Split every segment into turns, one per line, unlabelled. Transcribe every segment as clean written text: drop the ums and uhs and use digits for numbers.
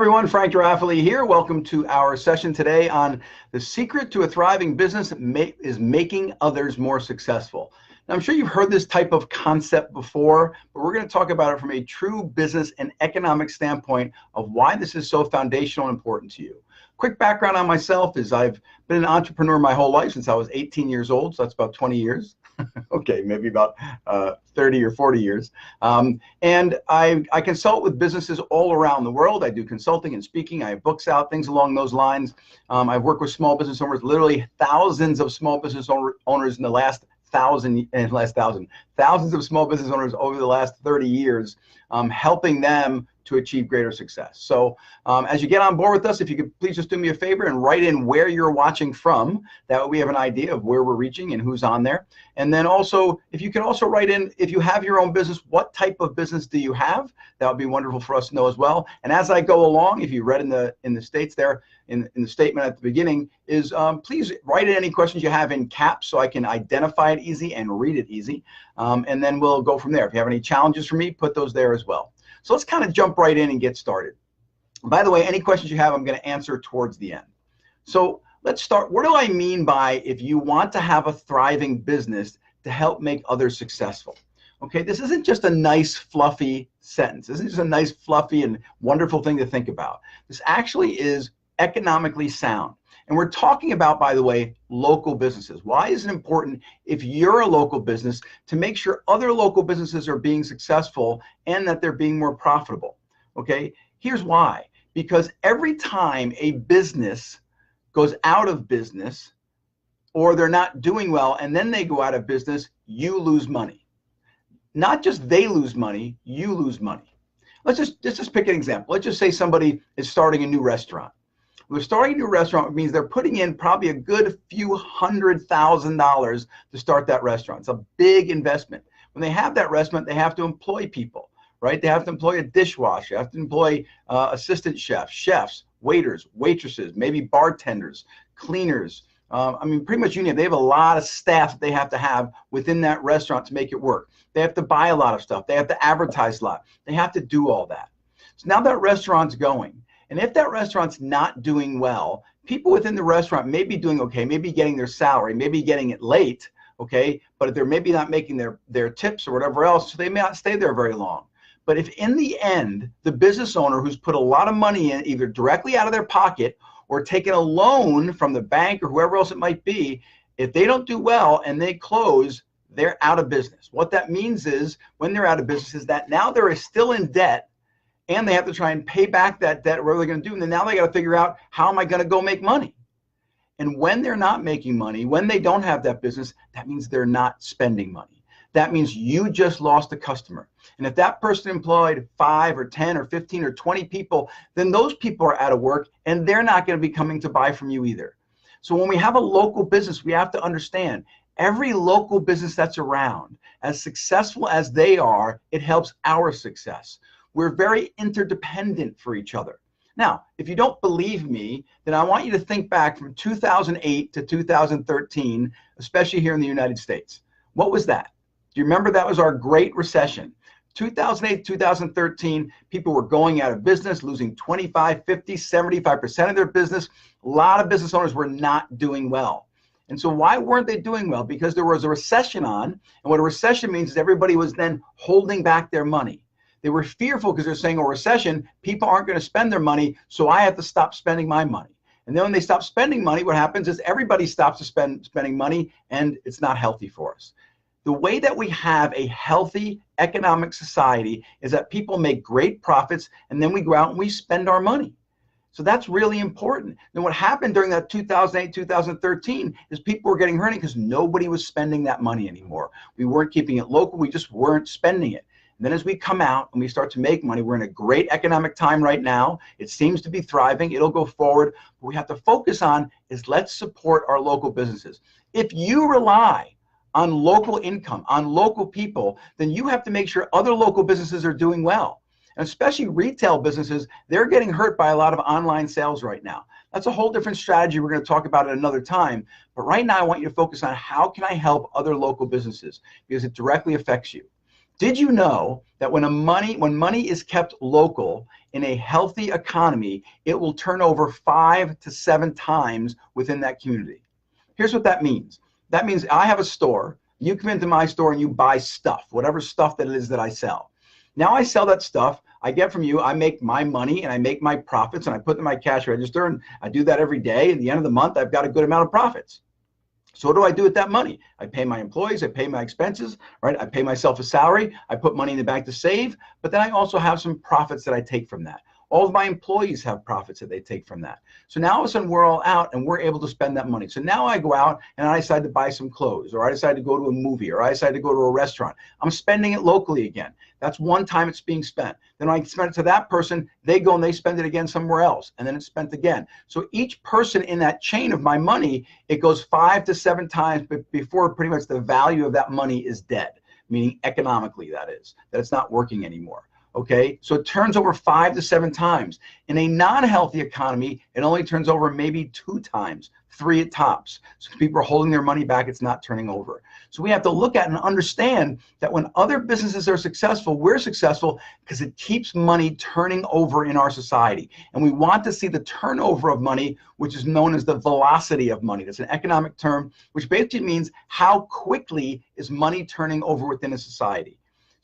everyone, Frank Raffele here. Welcome to our session today on the secret to a thriving business is making others more successful. Now, I'm sure you've heard this type of concept before, but we're going to talk about it from a true business and economic standpoint of why this is so foundational and important to you. Quick background on myself is I've been an entrepreneur my whole life since I was 18 years old, so that's about 20 years. Okay, maybe about 30 or 40 years. And I consult with businesses all around the world. I do consulting and speaking. I have books out, things along those lines. I've worked with small business owners, literally thousands of small business owners in the last thousands of small business owners over the last 30 years, helping them to achieve greater success. So as you get on board with us, if you could please just do me a favor and write in where you're watching from. That way we have an idea of where we're reaching and who's on there. And then also, if you can also write in, if you have your own business, what type of business do you have? That would be wonderful for us to know as well. And as I go along, if you read in the states there, in the statement at the beginning, is please write in any questions you have in caps so I can identify it easy and read it easy. And then we'll go from there. If you have any challenges for me, put those there as well. So let's kind of jump right in and get started. By the way, any questions you have, I'm going to answer towards the end. So let's start. What do I mean by if you want to have a thriving business to help make others successful? Okay, this isn't just a nice fluffy sentence. This isn't just a nice fluffy and wonderful thing to think about. This actually is economically sound. And we're talking about, by the way, local businesses. Why is it important if you're a local business to make sure other local businesses are being successful and that they're being more profitable? Okay, here's why. Because every time a business goes out of business or they're not doing well and then they go out of business, you lose money. Not just they lose money, you lose money. Let's just pick an example. Let's just say somebody is starting a new restaurant. They're starting a new restaurant, which means they're putting in probably a good few $100,000 to start that restaurant. It's a big investment. When they have that restaurant, they have to employ people, right? They have to employ a dishwasher, they have to employ assistant chefs, chefs, waiters, waitresses, maybe bartenders, cleaners. I mean, pretty much you name it. They have a lot of staff that they have to have within that restaurant to make it work. They have to buy a lot of stuff. They have to advertise a lot. They have to do all that. So now that restaurant's going. And if that restaurant's not doing well, people within the restaurant may be doing okay, maybe getting their salary, maybe getting it late, okay, but they're maybe not making their tips or whatever else, so they may not stay there very long. But if in the end, the business owner who's put a lot of money in, either directly out of their pocket or taken a loan from the bank or whoever else it might be, if they don't do well and they close, they're out of business. What that means is, when they're out of business, is that now they're still in debt, and they have to try and pay back that debt. What are they going to do? And then now they got to figure out, how am I going to go make money? And when they're not making money, when they don't have that business, that means they're not spending money. That means you just lost a customer. And if that person employed 5 or 10 or 15 or 20 people, then those people are out of work and they're not going to be coming to buy from you either. So when we have a local business, we have to understand every local business that's around, as successful as they are, it helps our success. We're very interdependent for each other. Now, if you don't believe me, then I want you to think back from 2008 to 2013, especially here in the United States. What was that? Do you remember? That was our Great Recession. 2008, 2013, people were going out of business, losing 25, 50, 75% of their business. A lot of business owners were not doing well. And so why weren't they doing well? Because there was a recession on, and what a recession means is everybody was then holding back their money. They were fearful because they're saying, a recession, people aren't going to spend their money, so I have to stop spending my money. And then when they stop spending money, what happens is everybody stops spending money, and it's not healthy for us. The way that we have a healthy economic society is that people make great profits, and then we go out and we spend our money. So that's really important. And what happened during that 2008, 2013 is people were getting hurt because nobody was spending that money anymore. We weren't keeping it local. We just weren't spending it. And then as we come out and we start to make money, we're in a great economic time right now. It seems to be thriving. It'll go forward. What we have to focus on is, let's support our local businesses. If you rely on local income, on local people, then you have to make sure other local businesses are doing well. And especially retail businesses, they're getting hurt by a lot of online sales right now. That's a whole different strategy we're going to talk about at another time. But right now I want you to focus on, how can I help other local businesses? Because it directly affects you. Did you know that when money is kept local in a healthy economy, it will turn over 5 to 7 times within that community? Here's what that means. That means I have a store. You come into my store and you buy stuff, whatever stuff that it is that I sell. Now I sell that stuff. I get from you. I make my money and I make my profits and I put them in my cash register, and I do that every day. At the end of the month, I've got a good amount of profits. So what do I do with that money? I pay my employees, I pay my expenses, right? I pay myself a salary, I put money in the bank to save, but then I also have some profits that I take from that. All of my employees have profits that they take from that. So now all of a sudden we're all out and we're able to spend that money. So now I go out and I decide to buy some clothes, or I decide to go to a movie, or I decide to go to a restaurant. I'm spending it locally again. That's one time it's being spent. Then I spend it to that person, they go and they spend it again somewhere else, and then it's spent again. So each person in that chain of my money, it goes 5 to 7 times before pretty much the value of that money is dead, meaning economically that is, that it's not working anymore. Okay, so it turns over 5 to 7 times. In a non-healthy economy, it only turns over maybe 2 times, 3 at tops. So people are holding their money back, it's not turning over. So we have to look at and understand that when other businesses are successful, we're successful because it keeps money turning over in our society. And we want to see the turnover of money, which is known as the velocity of money. That's an economic term, which basically means how quickly is money turning over within a society,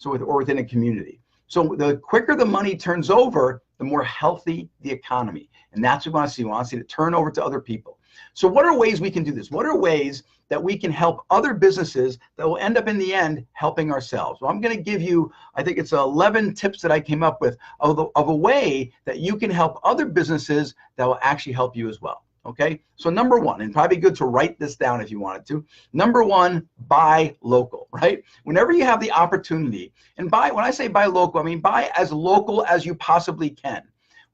or within a community. So the quicker the money turns over, the more healthy the economy. And that's what we want to see. We want to see it turn over to other people. So what are ways we can do this? What are ways that we can help other businesses that will end up in the end helping ourselves? Well, I'm going to give you, I think it's 11 tips that I came up with of a way that you can help other businesses that will actually help you as well. Okay, so number one, and probably good to write this down if you wanted to. Number one, buy local, right? Whenever you have the opportunity, and buy, when I say buy local, I mean buy as local as you possibly can.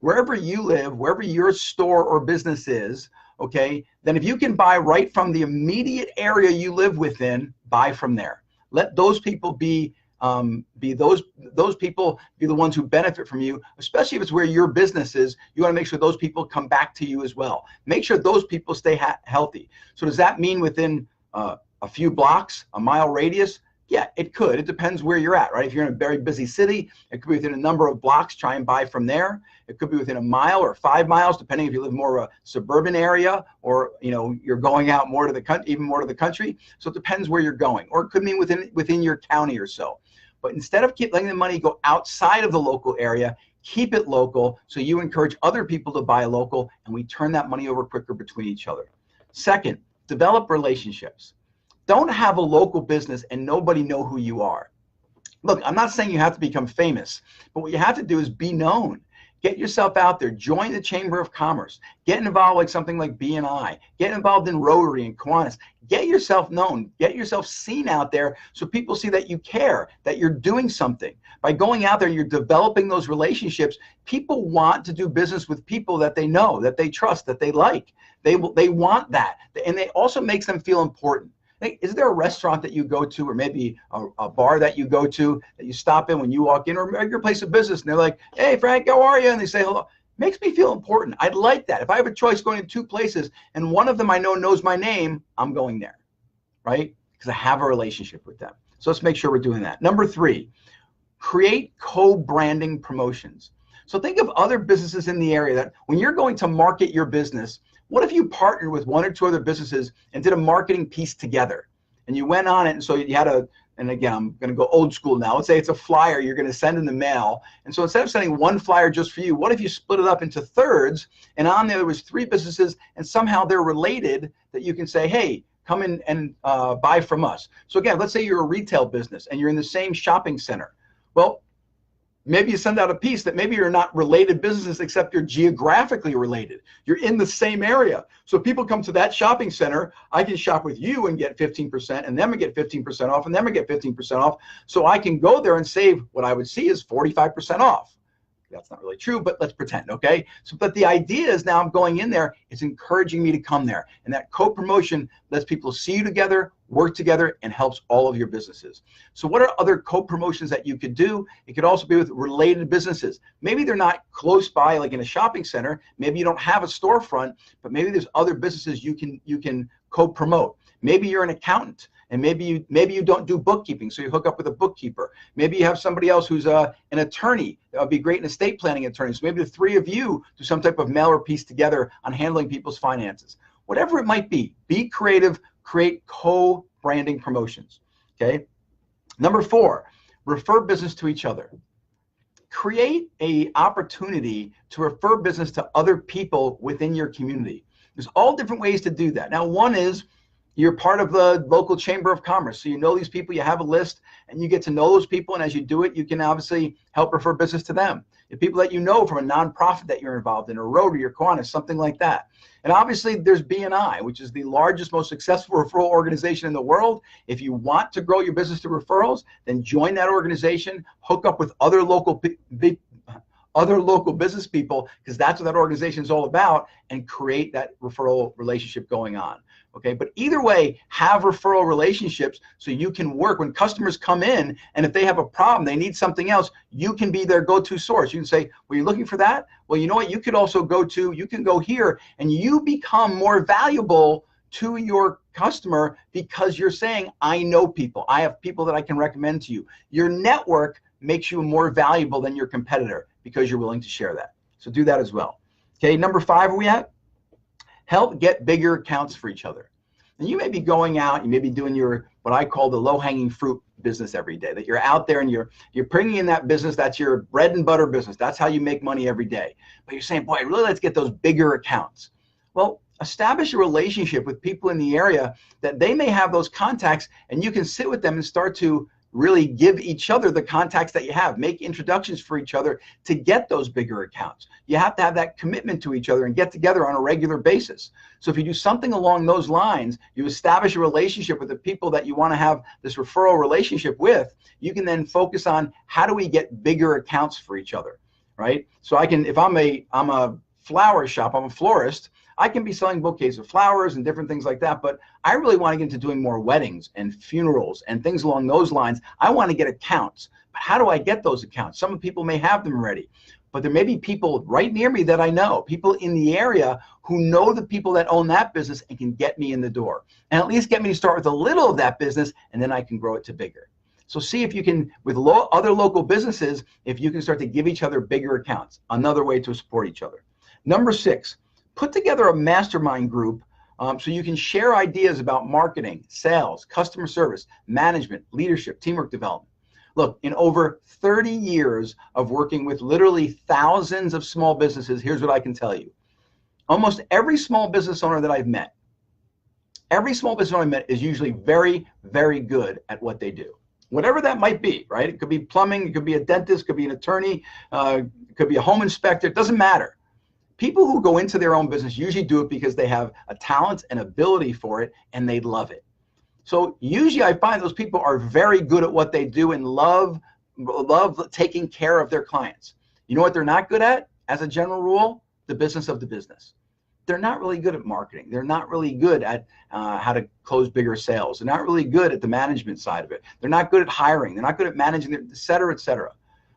Wherever you live, wherever your store or business is, okay, then if you can buy right from the immediate area you live within, buy from there. Let those people be those people be the ones who benefit from you, especially if it's where your business is. You want to make sure those people come back to you as well. Make sure those people stay healthy. So does that mean within a few blocks, a mile radius? Yeah, it could. It depends where you're at, right? If you're in a very busy city, it could be within a number of blocks. Try and buy from there. It could be within a mile or 5 miles, depending if you live more of a suburban area, or you're going out more to the country, even more to the country. So it depends where you're going, or it could mean within your county or so. But instead of letting the money go outside of the local area, keep it local, so you encourage other people to buy local, and we turn that money over quicker between each other. Second, develop relationships. Don't have a local business and nobody know who you are. Look, I'm not saying you have to become famous, but what you have to do is be known. Get yourself out there. Join the Chamber of Commerce. Get involved like something like BNI. Get involved in Rotary and Kiwanis. Get yourself known. Get yourself seen out there so people see that you care, that you're doing something. By going out there, you're developing those relationships. People want to do business with people that they know, that they trust, that they like. They want that. And it also makes them feel important. Hey, is there a restaurant that you go to, or maybe a bar that you go to, that you stop in when you walk in, or your place of business, and they're like, hey, Frank, how are you? And they say hello. Makes me feel important. I'd like that. If I have a choice going to 2 places and one of them I know knows my name, I'm going there, right? Because I have a relationship with them. So let's make sure we're doing that. Number 3, create co-branding promotions. So think of other businesses in the area that when you're going to market your business, what if you partnered with 1 or 2 other businesses and did a marketing piece together, and you went on it, and so you had and again, I'm going to go old school now. Let's say it's a flyer you're going to send in the mail. And so instead of sending 1 flyer just for you, what if you split it up into thirds, and on there was 3 businesses, and somehow they're related, that you can say, hey, come in and buy from us. So again, let's say you're a retail business and you're in the same shopping center. Well, maybe you send out a piece that maybe you're not related businesses, except you're geographically related. You're in the same area. So people come to that shopping center, I can shop with you and get 15%, and them and get 15% off, and them and get 15% off. So I can go there and save what I would see is 45% off. That's not really true, but let's pretend, okay? So, but the idea is now I'm going in there, it's encouraging me to come there. And that co-promotion lets people see you together, work together, and helps all of your businesses. So what are other co-promotions that you could do? It could also be with related businesses. Maybe they're not close by, like in a shopping center. Maybe you don't have a storefront, but maybe there's other businesses you can co-promote. Maybe you're an accountant And maybe you don't do bookkeeping, so you hook up with a bookkeeper. Maybe you have somebody else who's an attorney. That would be great, an estate planning attorney. So maybe the three of you do some type of mailer piece together on handling people's finances. Whatever it might be creative, create co-branding promotions. Okay. Number 4, refer business to each other. Create an opportunity to refer business to other people within your community. There's all different ways to do that. Now, one is you're part of the local chamber of commerce. So you know these people, you have a list, and you get to know those people. And as you do it, you can obviously help refer business to them. The people that you know from a nonprofit that you're involved in, or Rotary or Kiwanis, something like that. And obviously there's BNI, which is the largest, most successful referral organization in the world. If you want to grow your business through referrals, then join that organization, hook up with other local business people, because that's what that organization is all about, and create that referral relationship going on. Okay, but either way, have referral relationships so you can work when customers come in, and if they have a problem, they need something else, you can be their go-to source. You can say, well, you're looking for that? Well, you know what? You could also you can go here, and you become more valuable to your customer because you're saying, I know people. I have people that I can recommend to you. Your network makes you more valuable than your competitor because you're willing to share that. So do that as well. Okay, number 5, are we at? Help get bigger accounts for each other. And you may be going out, you may be doing your, what I call the low-hanging fruit business every day, that you're out there and you're bringing in that business, that's your bread and butter business. That's how you make money every day. But you're saying, boy, I really like to get those bigger accounts. Well, establish a relationship with people in the area that they may have those contacts, and you can sit with them and start to really give each other the contacts that you have, make introductions for each other to get those bigger accounts. You have to have that commitment to each other and get together on a regular basis. So if you do something along those lines, you establish a relationship with the people that you want to have this referral relationship with, you can then focus on how do we get bigger accounts for each other, right? So I can, if I'm a flower shop, I'm a florist, I can be selling bouquets of flowers and different things like that, but I really want to get into doing more weddings and funerals and things along those lines. I want to get accounts, but how do I get those accounts? Some people may have them already, but there may be people right near me that I know, people in the area who know the people that own that business and can get me in the door, and at least get me to start with a little of that business, and then I can grow it to bigger. So see if you can, with other local businesses, if you can start to give each other bigger accounts, another way to support each other. Number 6, put together a mastermind group so you can share ideas about marketing, sales, customer service, management, leadership, teamwork development. Look, in over 30 years of working with literally thousands of small businesses, here's what I can tell you. Almost every small business owner that I've met, is usually very, very good at what they do. Whatever that might be, right? It could be plumbing, it could be a dentist, it could be an attorney, it could be a home inspector, it doesn't matter. People who go into their own business usually do it because they have a talent and ability for it, and they love it. So usually I find those people are very good at what they do and love taking care of their clients. You know what they're not good at, as a general rule? The business of the business. They're not really good at marketing. They're not really good at how to close bigger sales. They're not really good at the management side of it. They're not good at hiring. They're not good at managing, et cetera, et cetera.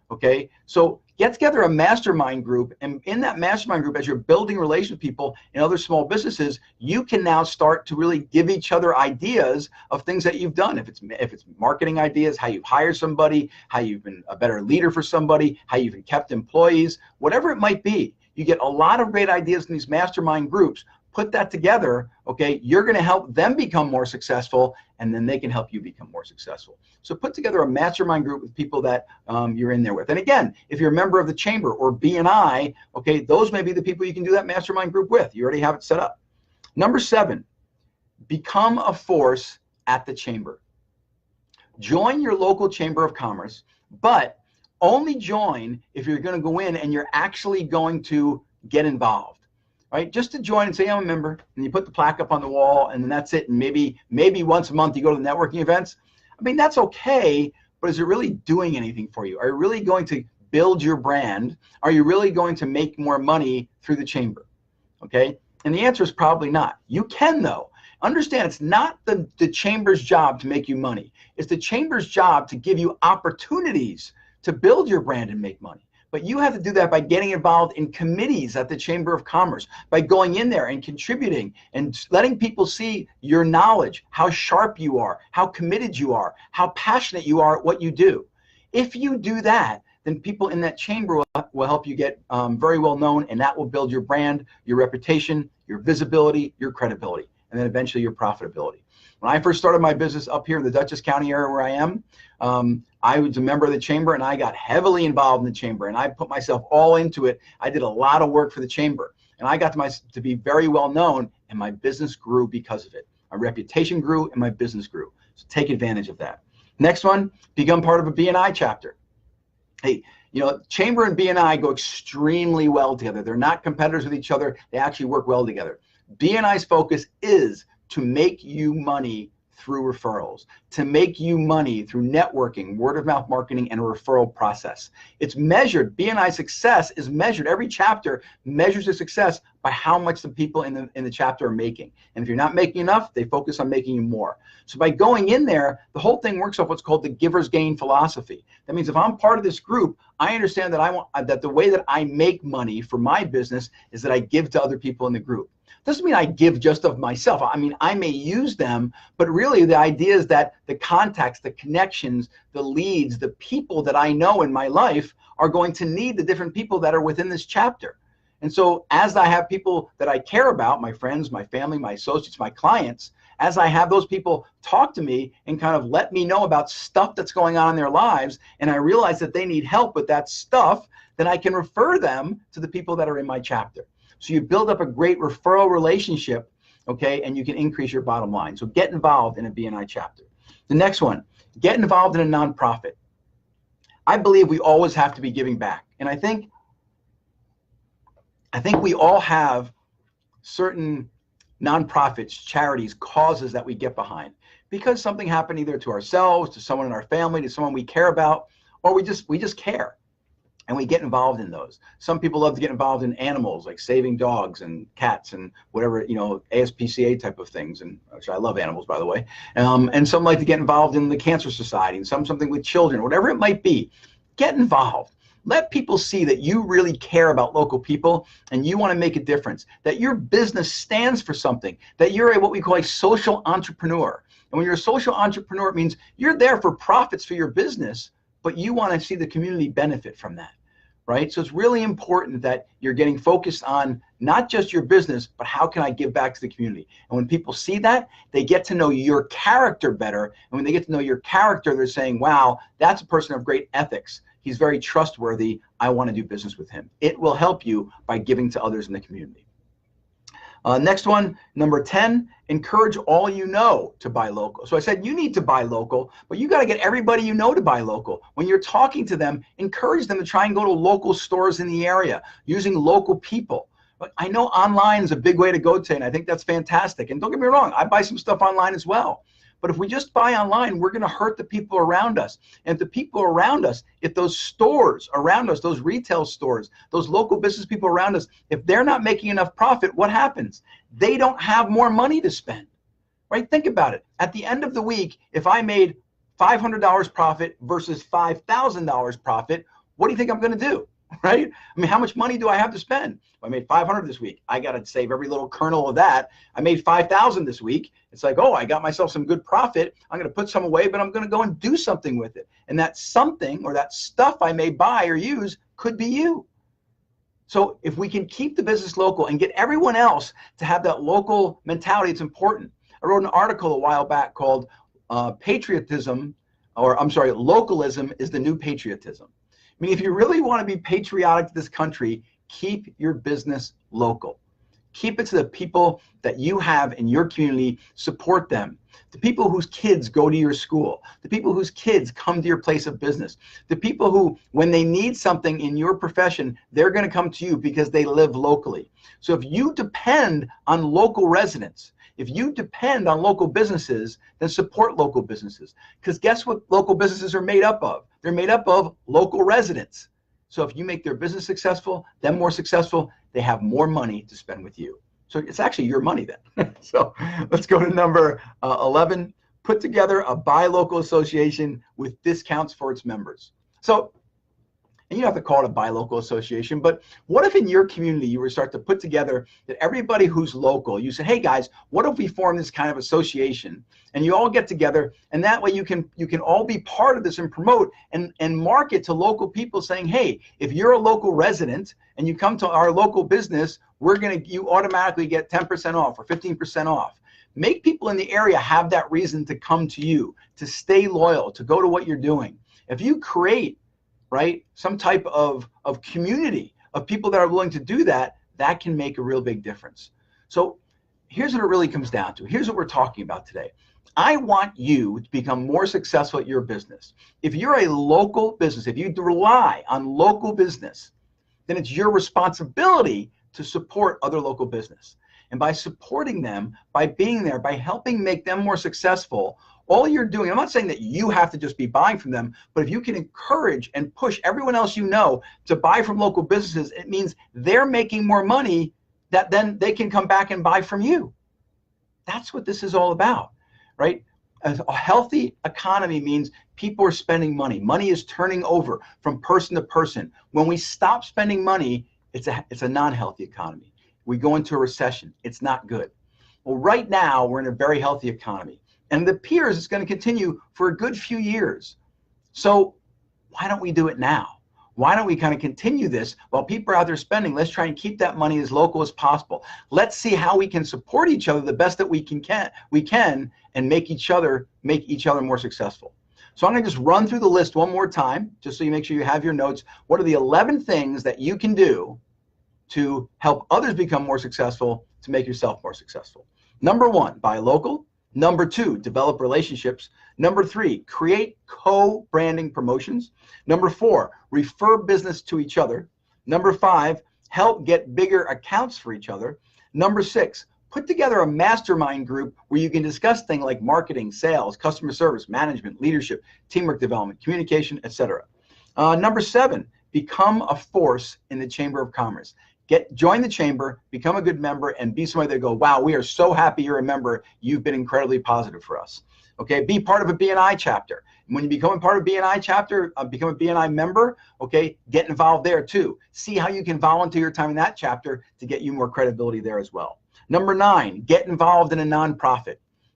Okay, so get together a mastermind group, and in that mastermind group, as you're building relations with people in other small businesses, you can now start to really give each other ideas of things that you've done. If it's marketing ideas, how you've hired somebody, how you've been a better leader for somebody, how you've kept employees, whatever it might be. You get a lot of great ideas in these mastermind groups. Put that together, okay? You're going to help them become more successful, and then they can help you become more successful. So put together a mastermind group with people that you're in there with. And again, if you're a member of the chamber or BNI, okay, those may be the people you can do that mastermind group with. You already have it set up. Number 7, become a force at the chamber. Join your local chamber of commerce, but only join if you're going to go in and you're actually going to get involved. Right? Just to join and say, I'm a member, and you put the plaque up on the wall, and then that's it. And maybe once a month you go to the networking events. I mean, that's okay, but is it really doing anything for you? Are you really going to build your brand? Are you really going to make more money through the chamber? Okay? And the answer is probably not. You can, though. Understand, it's not the chamber's job to make you money. It's the chamber's job to give you opportunities to build your brand and make money. But you have to do that by getting involved in committees at the Chamber of Commerce, by going in there and contributing and letting people see your knowledge, how sharp you are, how committed you are, how passionate you are at what you do. If you do that, then people in that chamber will help you get very well known, and that will build your brand, your reputation, your visibility, your credibility, and then eventually your profitability. When I first started my business up here in the Dutchess County area where I am, I was a member of the chamber, and I got heavily involved in the chamber, and I put myself all into it. I did a lot of work for the chamber, and I got to be very well known, and my business grew because of it. My reputation grew, and my business grew. So take advantage of that. Next one, become part of a BNI chapter. Hey, you know, chamber and BNI go extremely well together. They're not competitors with each other. They actually work well together. BNI's focus is to make you money through referrals, to make you money through networking, word of mouth marketing, and a referral process. It's measured. BNI success is measured. Every chapter measures the success by how much the people in the chapter are making. And if you're not making enough, they focus on making you more. So by going in there, the whole thing works off what's called the giver's gain philosophy. That means if I'm part of this group, I understand that the way that I make money for my business is that I give to other people in the group. Doesn't mean I give just of myself. I mean, I may use them, but really the idea is that the contacts, the connections, the leads, the people that I know in my life are going to need the different people that are within this chapter. And so as I have people that I care about, my friends, my family, my associates, my clients, as I have those people talk to me and kind of let me know about stuff that's going on in their lives, and I realize that they need help with that stuff, then I can refer them to the people that are in my chapter. So you build up a great referral relationship, okay, and you can increase your bottom line. So get involved in a BNI chapter. The next one, get involved in a nonprofit. I believe we always have to be giving back. And I think we all have certain nonprofits, charities, causes that we get behind because something happened either to ourselves, to someone in our family, to someone we care about, or we just care. And we get involved in those. Some people love to get involved in animals, like saving dogs and cats and whatever, you know, ASPCA type of things. And actually, I love animals, by the way. And some like to get involved in the Cancer Society, and something with children, whatever it might be. Get involved. Let people see that you really care about local people and you want to make a difference, that your business stands for something, that you're what we call a social entrepreneur. And when you're a social entrepreneur, it means you're there for profits for your business, but you want to see the community benefit from that, right? So it's really important that you're getting focused on not just your business, but how can I give back to the community? And when people see that, they get to know your character better. And when they get to know your character, they're saying, wow, that's a person of great ethics. He's very trustworthy. I want to do business with him. It will help you by giving to others in the community. Next one, number 10, encourage all you know to buy local. So I said you need to buy local, but you got to get everybody you know to buy local. When you're talking to them, encourage them to try and go to local stores in the area using local people. But I know online is a big way to go today, and I think that's fantastic. And don't get me wrong, I buy some stuff online as well. But if we just buy online, we're going to hurt the people around us. And if the people around us, if those stores around us, those retail stores, those local business people around us, if they're not making enough profit, what happens? They don't have more money to spend, right? Think about it. At the end of the week, if I made $500 profit versus $5,000 profit, what do you think I'm going to do? Right? I mean, how much money do I have to spend? I made 500 this week. I got to save every little kernel of that. I made 5,000 this week. It's like, oh, I got myself some good profit. I'm going to put some away, but I'm going to go and do something with it. And that something or that stuff I may buy or use could be you. So if we can keep the business local and get everyone else to have that local mentality, it's important. I wrote an article a while back called Localism is the New Patriotism. I mean, if you really want to be patriotic to this country, keep your business local. Keep it to the people that you have in your community, support them. The people whose kids go to your school, the people whose kids come to your place of business, the people who, when they need something in your profession, they're going to come to you because they live locally. So if you depend on local residents, if you depend on local businesses, then support local businesses. Because guess what local businesses are made up of? They're made up of local residents. So if you make their business successful, them more successful, they have more money to spend with you. So it's actually your money then. So let's go to number 11. Put together a buy local association with discounts for its members. So and you don't have to call it a buy local association, but what if in your community you were to start to put together that everybody who's local, you said, hey guys, what if we form this kind of association and you all get together, and that way you can all be part of this and promote and market to local people saying, hey, if you're a local resident and you come to our local business, you automatically get 10% off or 15% off. Make people in the area have that reason to come to you, to stay loyal, to go to what you're doing. If you create, right, some type of community of people that are willing to do that, that can make a real big difference. So here's what it really comes down to. Here's what we're talking about today. I want you to become more successful at your business. If you're a local business, if you rely on local business, then it's your responsibility to support other local business. And by supporting them, by being there, by helping make them more successful, all you're doing, I'm not saying that you have to just be buying from them, but if you can encourage and push everyone else you know to buy from local businesses, it means they're making more money that then they can come back and buy from you. That's what this is all about, right? A healthy economy means people are spending money. Money is turning over from person to person. When we stop spending money, it's a non-healthy economy. We go into a recession. It's not good. Well, right now, we're in a very healthy economy. And it appears it's going to continue for a good few years. So why don't we do it now? Why don't we kind of continue this while people are out there spending? Let's try and keep that money as local as possible. Let's see how we can support each other the best that we can and make each other more successful. So I'm going to just run through the list one more time, just so you make sure you have your notes. What are the 11 things that you can do to help others become more successful, to make yourself more successful? Number 1, buy local. Number 2, develop relationships. Number 3, create co-branding promotions. Number 4, refer business to each other. Number 5, help get bigger accounts for each other. Number 6, put together a mastermind group where you can discuss things like marketing, sales, customer service, management, leadership, teamwork development, communication, etc. Number 7, become a force in the Chamber of Commerce. Join the chamber, become a good member, and be somebody that go, wow, we are so happy you're a member. You've been incredibly positive for us. Okay, be part of a BNI chapter. When you become a part of a BNI chapter, become a BNI member, okay, get involved there too. See how you can volunteer your time in that chapter to get you more credibility there as well. Number 9, get involved in a nonprofit.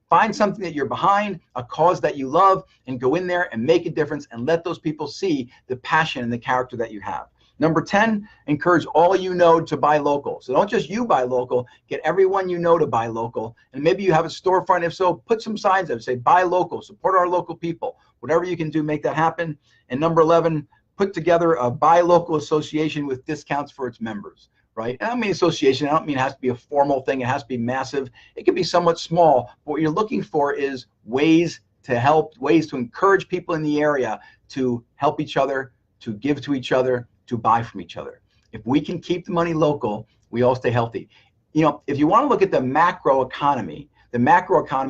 Find something that you're behind, a cause that you love, and go in there and make a difference and let those people see the passion and the character that you have. Number 10, encourage all you know to buy local. So don't just you buy local, get everyone you know to buy local. And maybe you have a storefront. If so, put some signs up, say buy local, support our local people. Whatever you can do, make that happen. And number 11, put together a buy local association with discounts for its members, right? And I don't mean association, I don't mean it has to be a formal thing, it has to be massive. It can be somewhat small. But what you're looking for is ways to help, ways to encourage people in the area to help each other, to give to each other, to buy from each other. If we can keep the money local, we all stay healthy. You know, if you want to look at the macro economy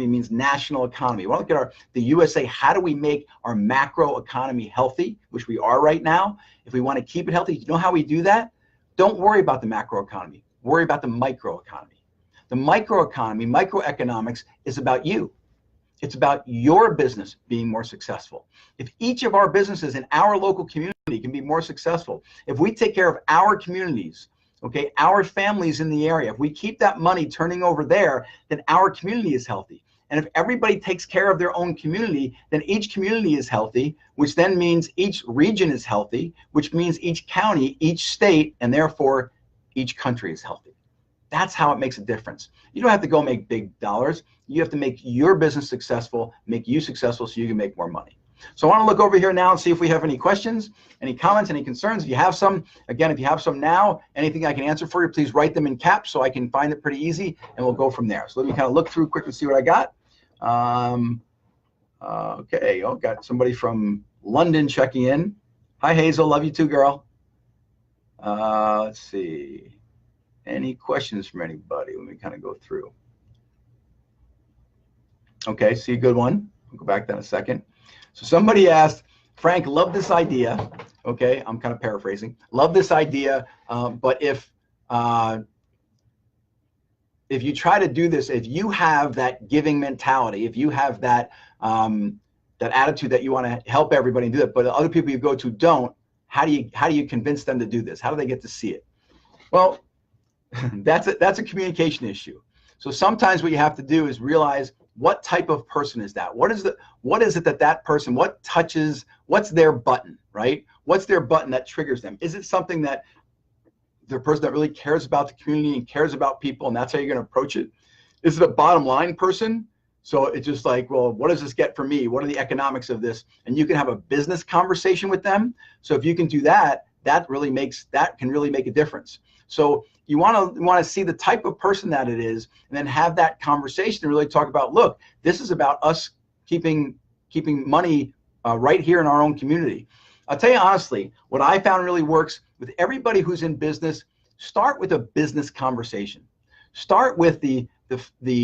means national economy. You want to look at the USA, how do we make our macro economy healthy, which we are right now? If we want to keep it healthy, you know how we do that? Don't worry about the macro economy. Worry about the micro economy. The micro economy, microeconomics, is about you. It's about your business being more successful. If each of our businesses in our local community can be more successful, if we take care of our communities, okay, our families in the area, if we keep that money turning over there, then our community is healthy. And if everybody takes care of their own community, then each community is healthy, which then means each region is healthy, which means each county, each state, and therefore each country is healthy. That's how it makes a difference. You don't have to go make big dollars. You have to make your business successful, make you successful so you can make more money. So I want to look over here now and see if we have any questions, any comments, any concerns. If you have some, again, if you have some now, anything I can answer for you, please write them in caps so I can find it pretty easy, and we'll go from there. So let me kind of look through quick and see what I got. Okay, got somebody from London checking in. Hi, Hazel, love you too, girl. Let's see. Any questions from anybody? Let me kind of go through. Okay, see a good one. I'll go back to that in a second. So somebody asked, Frank, love this idea. Okay, I'm kind of paraphrasing. Love this idea, but if you try to do this, if you have that giving mentality, if you have that that attitude that you want to help everybody do it, but the other people you go to don't, How do you convince them to do this? How do they get to see it? Well, that's a communication issue. So sometimes what you have to do is realize, what type of person is that? What is it that person, what's their button, right? What's their button that triggers them? Is it something that they're a person that really cares about the community and cares about people, and that's how you're going to approach it? Is it a bottom line person? So it's just like, well, what does this get for me? What are the economics of this? And you can have a business conversation with them. So if you can do that, that can really make a difference. So you want to see the type of person that it is, and then have that conversation and really talk about, look, this is about us keeping money right here in our own community. I'll tell you honestly, what I found really works with everybody who's in business, start with a business conversation. Start with the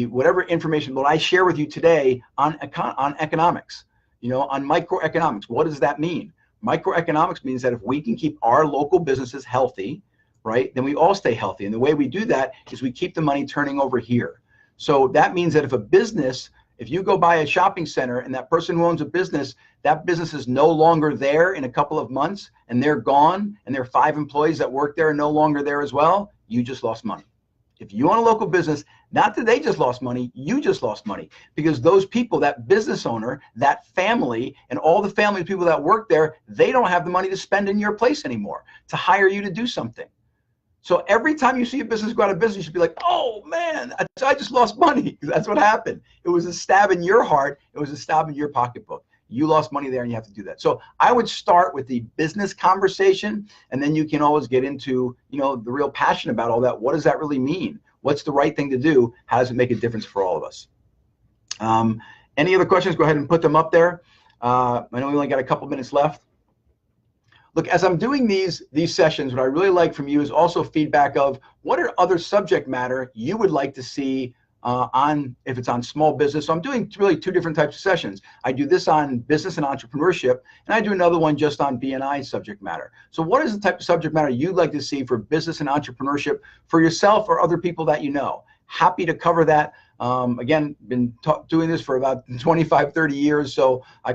whatever information that I share with you today on economics, on microeconomics. What does that mean? Microeconomics means that if we can keep our local businesses healthy, right, then we all stay healthy. And the way we do that is we keep the money turning over here. So that means that if you go by a shopping center and that person who owns a business, that business is no longer there in a couple of months and they're gone, and their 5 employees that work there are no longer there as well, you just lost money. If you own a local business, not that they just lost money, you just lost money, because those people, that business owner, that family, and all the family people that work there, they don't have the money to spend in your place anymore to hire you to do something. So every time you see a business go out of business, you should be like, oh man, I just lost money, because that's what happened. It was a stab in your heart. It was a stab in your pocketbook. You lost money there and you have to do that. So I would start with the business conversation, and then you can always get into, the real passion about all that. What does that really mean? What's the right thing to do? How does it make a difference for all of us? Any other questions? Go ahead and put them up there. I know we only got a couple minutes left. Look, as I'm doing these sessions, what I really like from you is also feedback of what are other subject matter you would like to see if it's on small business. So I'm doing really 2 different types of sessions. I do this on business and entrepreneurship, and I do another one just on B&I subject matter. So what is the type of subject matter you'd like to see for business and entrepreneurship for yourself or other people that you know? Happy to cover that. Again, been doing this for about 25, 30 years. So I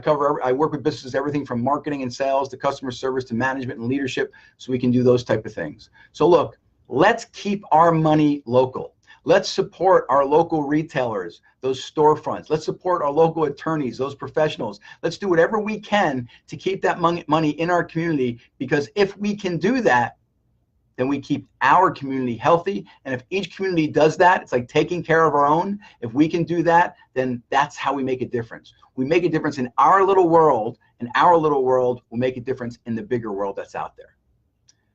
work with businesses, everything from marketing and sales to customer service to management and leadership. So we can do those type of things. So look, let's keep our money local. Let's support our local retailers, those storefronts. Let's support our local attorneys, those professionals. Let's do whatever we can to keep that money in our community, because if we can do that, then we keep our community healthy. And if each community does that, it's like taking care of our own. If we can do that, then that's how we make a difference. We make a difference in our little world, and our little world will make a difference in the bigger world that's out there.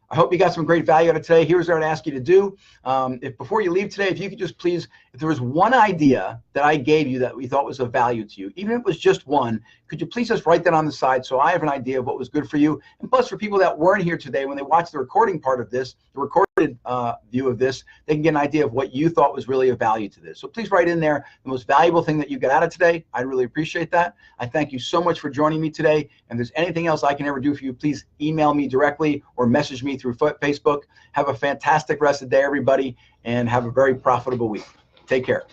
I hope you got some great value out of today. Here's what I'd ask you to do. If before you leave today, if you could just please, if there was one idea that I gave you that we thought was of value to you, even if it was just one, could you please just write that on the side so I have an idea of what was good for you? And plus, for people that weren't here today, when they watch the recording part of this, the recorded view of this, they can get an idea of what you thought was really of value to this. So please write in there the most valuable thing that you got out of today. I'd really appreciate that. I thank you so much for joining me today. And if there's anything else I can ever do for you, please email me directly or message me through Facebook. Have a fantastic rest of the day, everybody, and have a very profitable week. Take care.